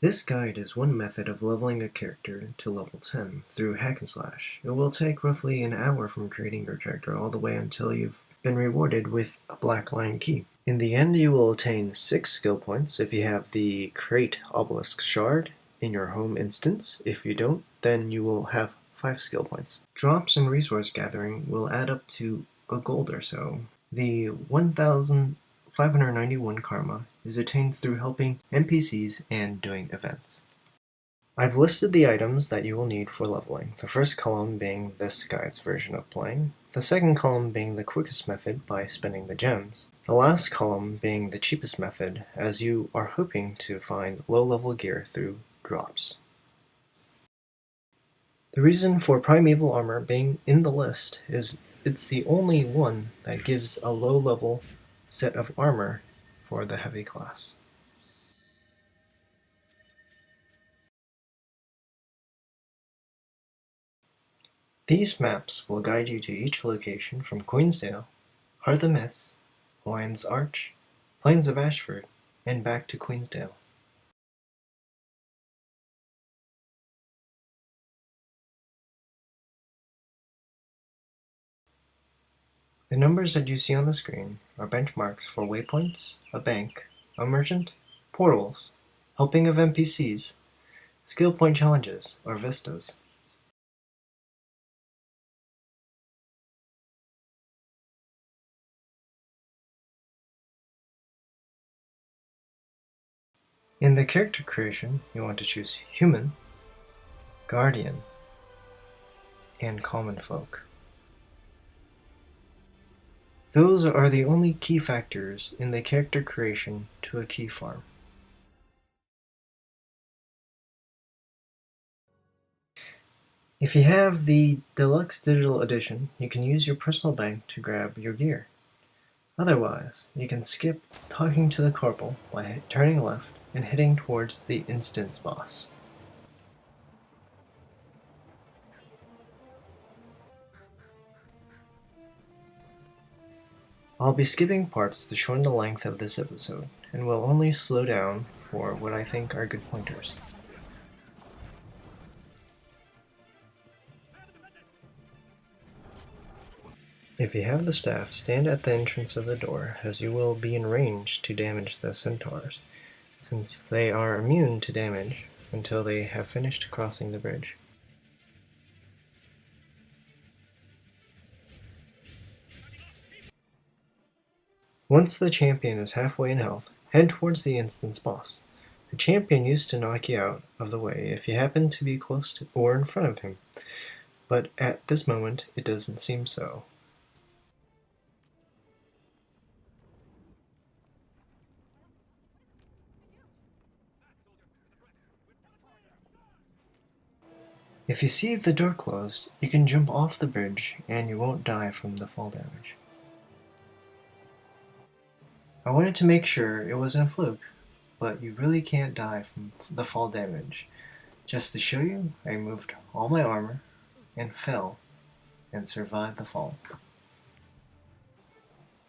This guide is one method of leveling a character to level 10 through hack and slash. It will take roughly an hour from creating your character all the way until you've been rewarded with a black line key. In the end, you will attain 6 skill points if you have the Crate Obelisk Shard in your home instance. If you don't, then you will have 5 skill points. Drops and resource gathering will add up to a gold or so. The 1,591 karma is attained through helping NPCs and doing events. I've listed the items that you will need for leveling, the first column being this guide's version of playing, the second column being the quickest method by spending the gems, the last column being the cheapest method, as you are hoping to find low-level gear through drops. The reason for Primeval Armor being in the list is it's the only one that gives a low-level set of armor for the heavy class. These maps will guide you to each location from Queensdale, Hearth of Mist, Lion's Arch, Plains of Ashford, and back to Queensdale. The numbers that you see on the screen are benchmarks for waypoints, a bank, a merchant, portals, helping of NPCs, skill point challenges, or vistas. In the character creation, you want to choose Human, Guardian, and Common Folk. Those are the only key factors in the character creation to a key farm. If you have the Deluxe Digital Edition, you can use your personal bank to grab your gear. Otherwise, you can skip talking to the corporal by turning left and heading towards the instance boss. I'll be skipping parts to shorten the length of this episode, and will only slow down for what I think are good pointers. If you have the staff, stand at the entrance of the door, as you will be in range to damage the centaurs, since they are immune to damage until they have finished crossing the bridge. Once the champion is halfway in health, head towards the instance boss. The champion used to knock you out of the way if you happen to be close to or in front of him, but at this moment it doesn't seem so. If you see the door closed, you can jump off the bridge and you won't die from the fall damage. I wanted to make sure it wasn't a fluke, but you really can't die from the fall damage. Just to show you, I removed all my armor and fell and survived the fall.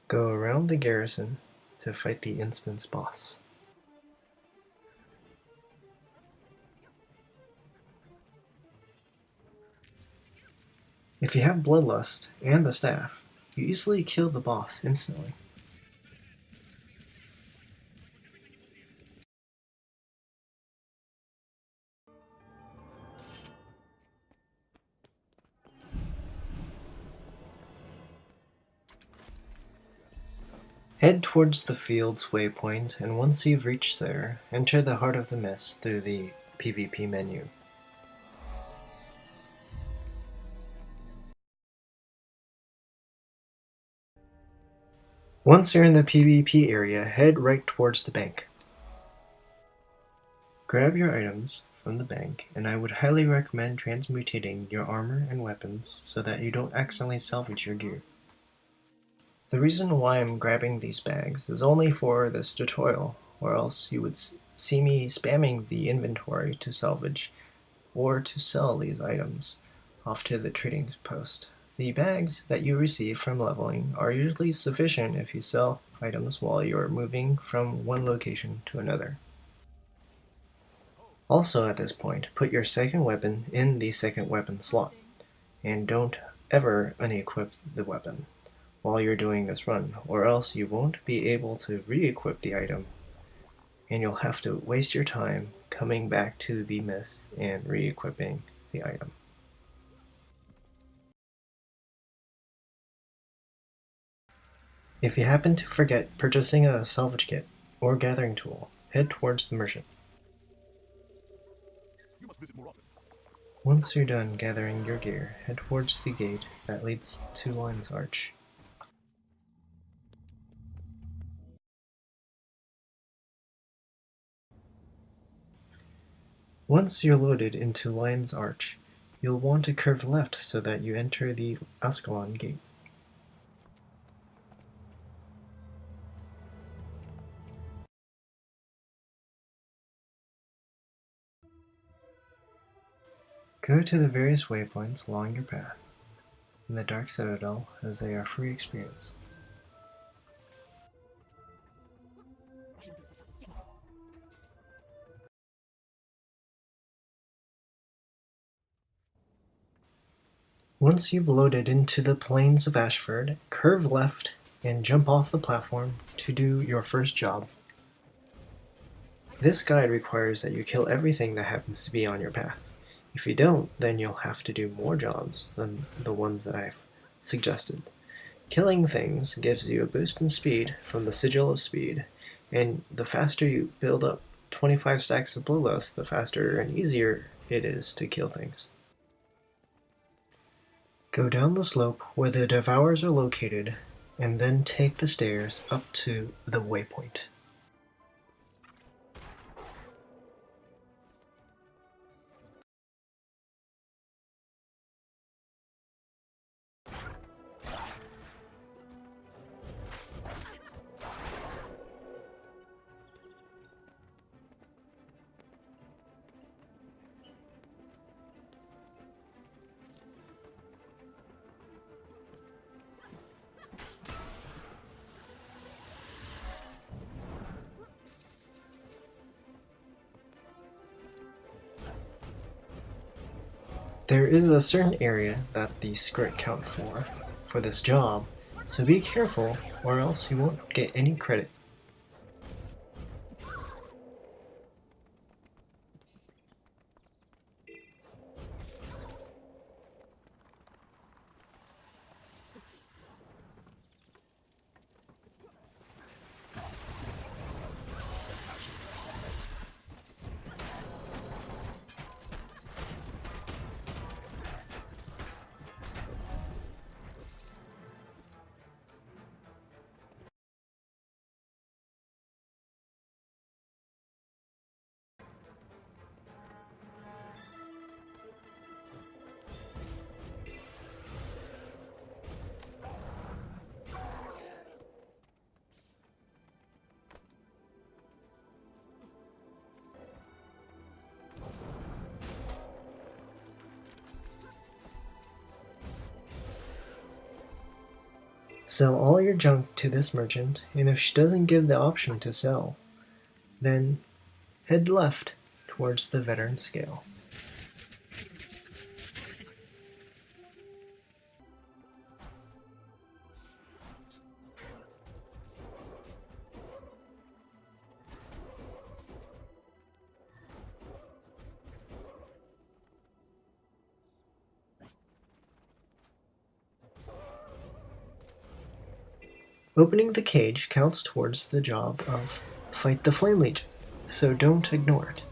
Go around the garrison to fight the instance boss. If you have Bloodlust and the staff, you easily kill the boss instantly. Head towards the field's waypoint, and once you've reached there, enter the Heart of the Mist through the PvP menu. Once you're in the PvP area, head right towards the bank. Grab your items from the bank, and I would highly recommend transmutating your armor and weapons so that you don't accidentally salvage your gear. The reason why I'm grabbing these bags is only for this tutorial, or else you would see me spamming the inventory to salvage or to sell these items off to the trading post. The bags that you receive from leveling are usually sufficient if you sell items while you're moving from one location to another. Also at this point, put your second weapon in the second weapon slot, and don't ever unequip the weapon while you're doing this run, or else you won't be able to re-equip the item, and you'll have to waste your time coming back to the mist and re-equipping the item. If you happen to forget purchasing a salvage kit or gathering tool, head towards the merchant. You must visit more often. Once you're done gathering your gear, head towards the gate that leads to Lion's Arch. Once you're loaded into Lion's Arch, you'll want to curve left so that you enter the Ascalon gate. Go to the various waypoints along your path in the Dark Citadel, as they are free experience. Once you've loaded into the Plains of Ashford, curve left and jump off the platform to do your first job. This guide requires that you kill everything that happens to be on your path. If you don't, then you'll have to do more jobs than the ones that I've suggested. Killing things gives you a boost in speed from the Sigil of Speed, and the faster you build up 25 stacks of Bloodlust, the faster and easier it is to kill things. Go down the slope where the Devourers are located, and then take the stairs up to the waypoint. There is a certain area that the script count for this job, so be careful or else you won't get any credit. Sell all your junk to this merchant, and if she doesn't give the option to sell, then head left towards the veteran scale. Opening the cage counts towards the job of Fight the Flame Legion, so don't ignore it.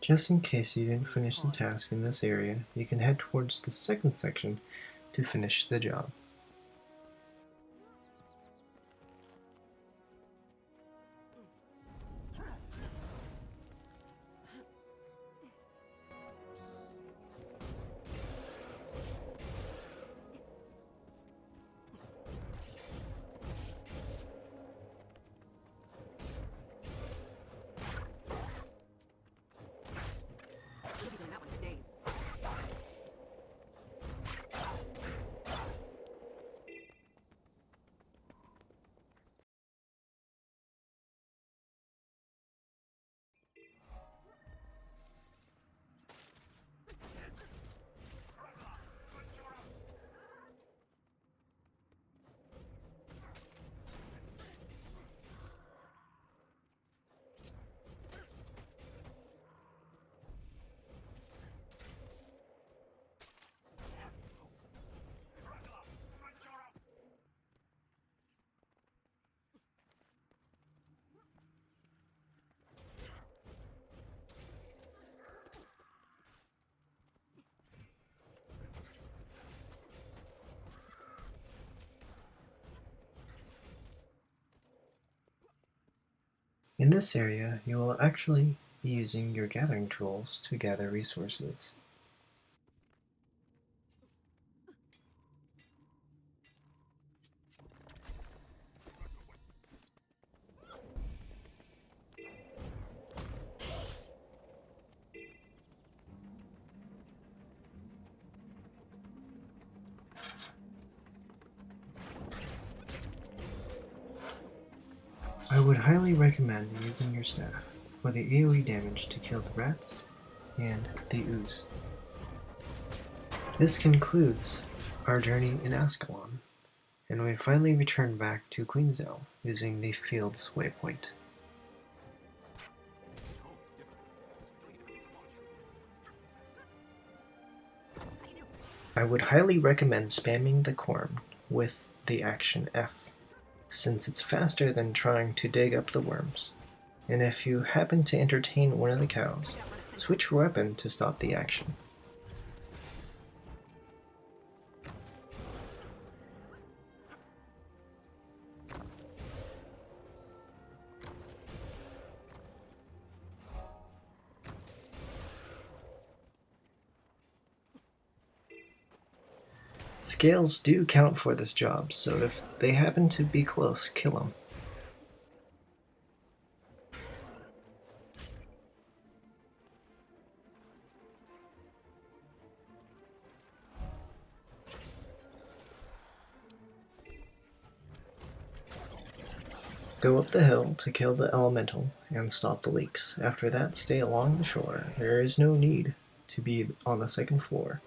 Just in case you didn't finish the task in this area, you can head towards the second section to finish the job. In this area, you will actually be using your gathering tools to gather resources. I would highly recommend using your staff for the AoE damage to kill the rats and the ooze. This concludes our journey in Ascalon, and we finally returned back to Queensdale using the field's waypoint. I would highly recommend spamming the corn with the action F, since it's faster than trying to dig up the worms. And if you happen to entertain one of the cows, switch your weapon to stop the action. Scales do count for this job, so if they happen to be close, kill them. Go up the hill to kill the elemental and stop the leaks. After that, stay along the shore. There is no need to be on the second floor.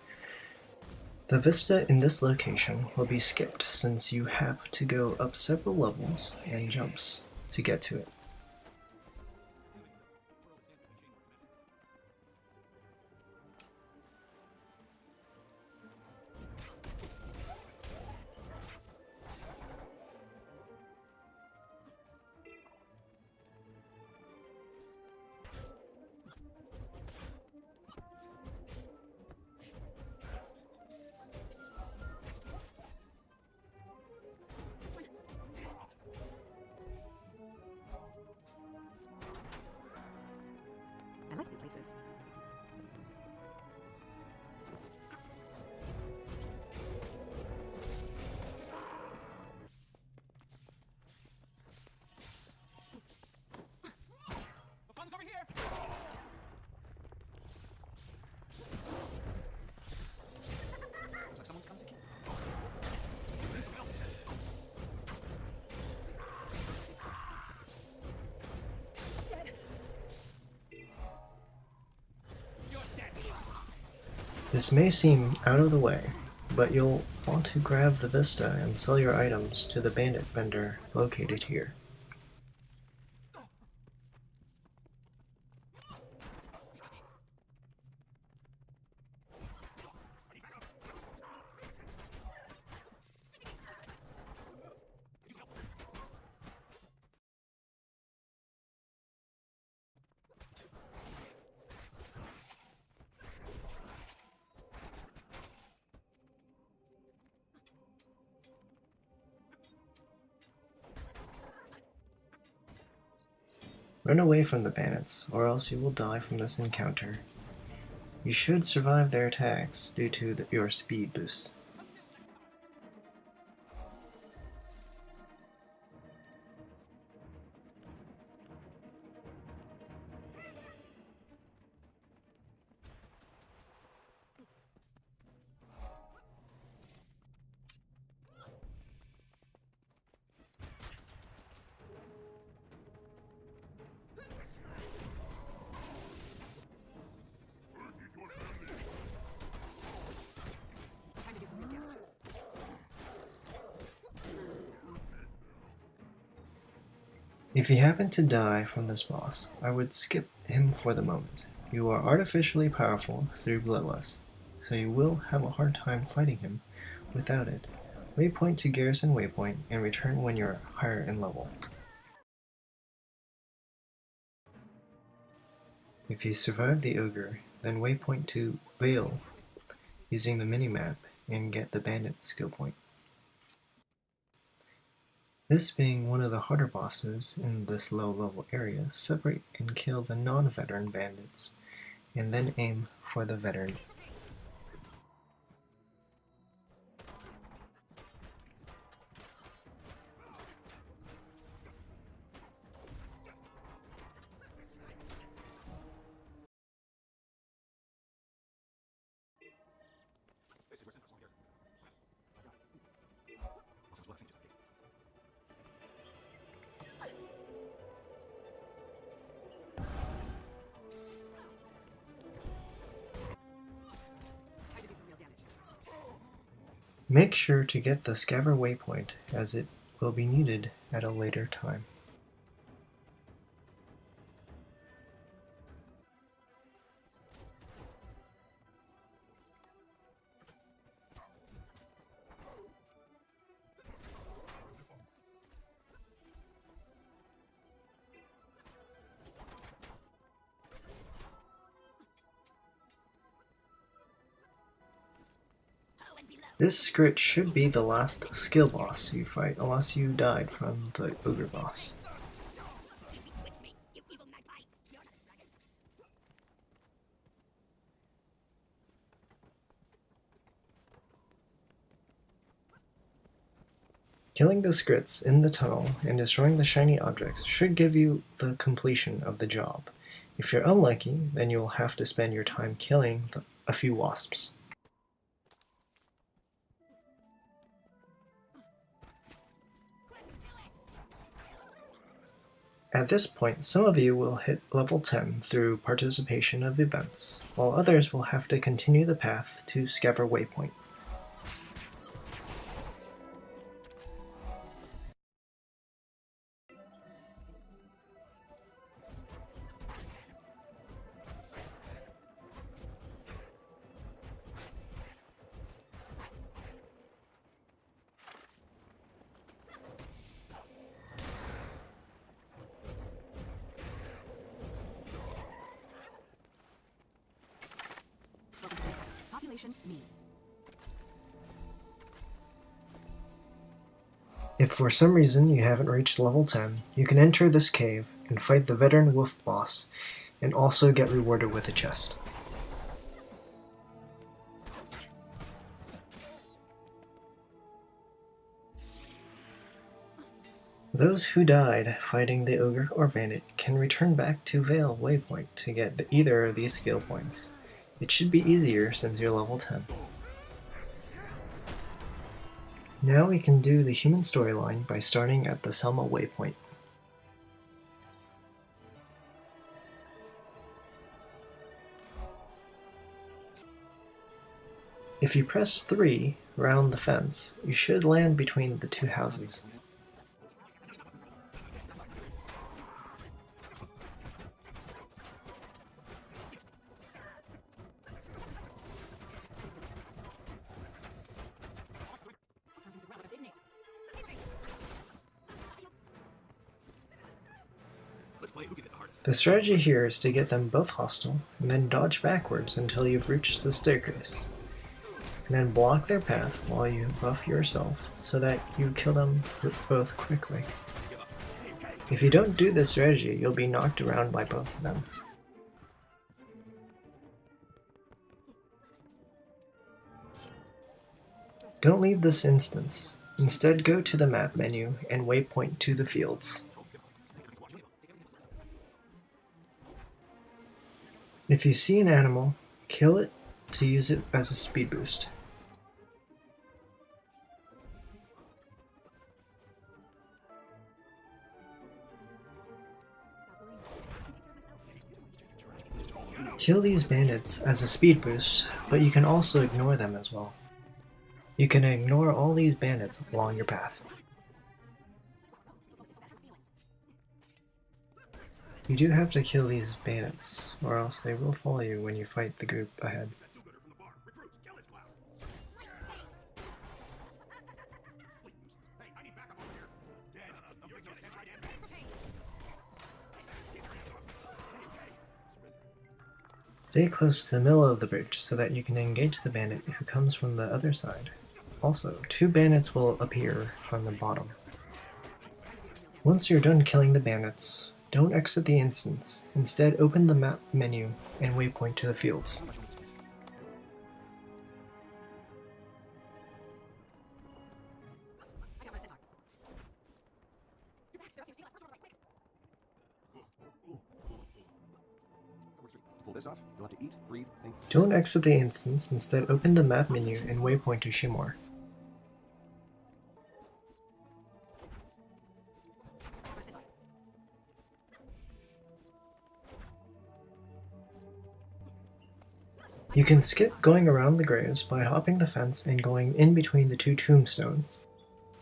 The vista in this location will be skipped since you have to go up several levels and jumps to get to it. I like new places. The fun's over here! Looks like someone's come to kill. Dead. You're dead. This may seem out of the way, but you'll want to grab the vista and sell your items to the bandit vendor located here. Run away from the bandits, or else you will die from this encounter. You should survive their attacks due to your speed boost. Time to do some big damage. If you happen to die from this boss, I would skip him for the moment. You are artificially powerful through Bloodlust, so you will have a hard time fighting him without it. Waypoint to Garrison Waypoint and return when you're higher in level. If you survive the ogre, then waypoint to Vale using the minimap and get the bandit skill point. This being one of the harder bosses in this low level area, separate and kill the non-veteran bandits, and then aim for the veteran. Time to do some real damage. Make sure to get the scaver waypoint, as it will be needed at a later time. This script should be the last skill boss you fight, unless you died from the ogre boss. Killing the scrits in the tunnel and destroying the shiny objects should give you the completion of the job. If you're unlucky, then you will have to spend your time killing a few wasps. At this point, some of you will hit level 10 through participation of events, while others will have to continue the path to Scaver Waypoint. Population mean. If for some reason you haven't reached level 10, you can enter this cave and fight the veteran wolf boss, and also get rewarded with a chest. Those who died fighting the ogre or bandit can return back to Vale Waypoint to get either of these skill points. It should be easier since you're level 10. Now we can do the human storyline by starting at the Selma Waypoint. If you press 3 round the fence, you should land between the two houses. The strategy here is to get them both hostile, and then dodge backwards until you've reached the staircase. And then block their path while you buff yourself, so that you kill them both quickly. If you don't do this strategy, you'll be knocked around by both of them. Don't leave this instance. Instead, go to the map menu and waypoint to the fields. If you see an animal, kill it to use it as a speed boost. Kill these bandits as a speed boost, but you can also ignore them as well. You can ignore all these bandits along your path. You do have to kill these bandits, or else they will follow you when you fight the group ahead. Stay close to the middle of the bridge so that you can engage the bandit who comes from the other side. Also, 2 bandits will appear from the bottom. Once you're done killing the bandits, don't exit the instance. Instead, open the map menu and waypoint to the fields. I got my TikTok. You're back. You're steal it. First one, right, quick. To pull this off, you'll have to eat, breathe, think. Don't exit the instance. Instead, open the map menu and waypoint to Shimor. I got my TikTok. You can skip going around the graves by hopping the fence and going in between the two tombstones.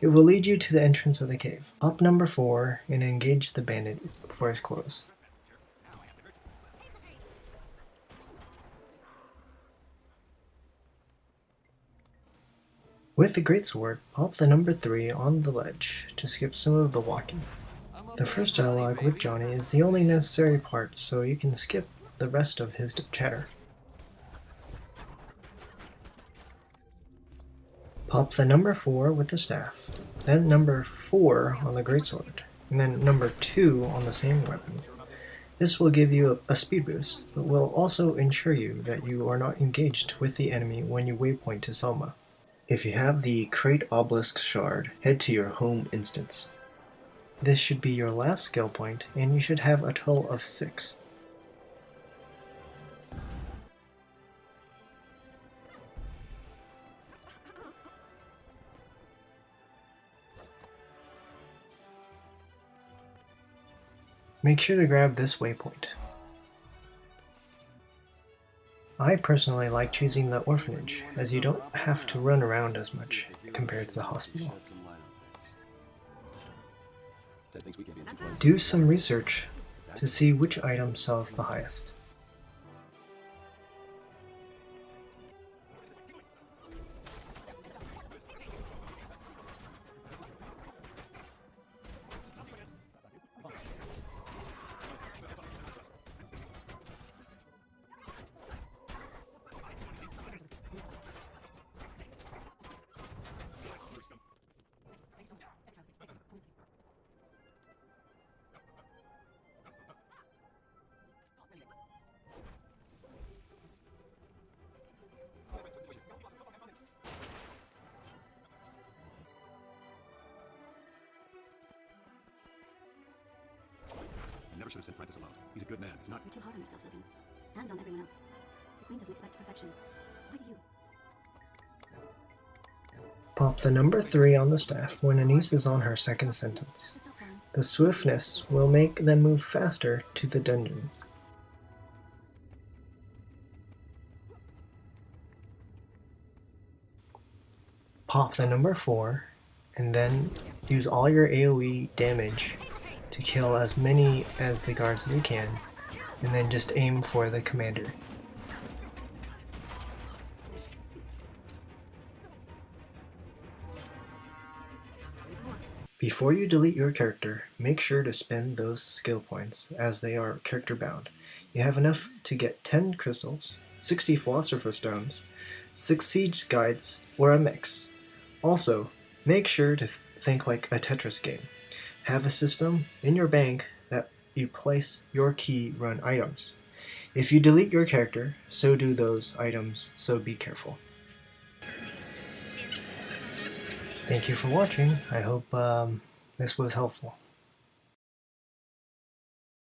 It will lead you to the entrance of the cave. Hop number 4 and engage the bandit before his close. With the greatsword, pop the number 3 on the ledge to skip some of the walking. The first dialogue with Johnny is the only necessary part, so you can skip the rest of his chatter. Pop the number 4 with the staff, then number 4 on the greatsword, and then number 2 on the same weapon. This will give you a speed boost, but will also ensure you that you are not engaged with the enemy when you waypoint to Selma. If you have the Crate Obelisk Shard, head to your home instance. This should be your last skill point, and you should have a total of 6. Make sure to grab this waypoint. I personally like choosing the orphanage, as you don't have to run around as much compared to the hospital. Do some research to see which item sells the highest. You never should have sent Francis alone. He's a good man. He's not. You're too hard on yourself, Logan. And on everyone else. The Queen doesn't expect perfection. Why do you? Pop the number 3 on the staff when Anise is on her second sentence. Just stop crying. The swiftness will make them move faster to the dungeon. Pop the number 4 and then use all your AoE damage to kill as many as the guards as you can, and then just aim for the commander. Before you delete your character, make sure to spend those skill points, as they are character bound. You have enough to get 10 crystals, 60 philosopher stones, 6 siege guides, or a mix. Also, make sure to think like a Tetris game. Have a system in your bank that you place your key run items. If you delete your character, so do those items, so be careful. Thank you for watching. I hope this was helpful.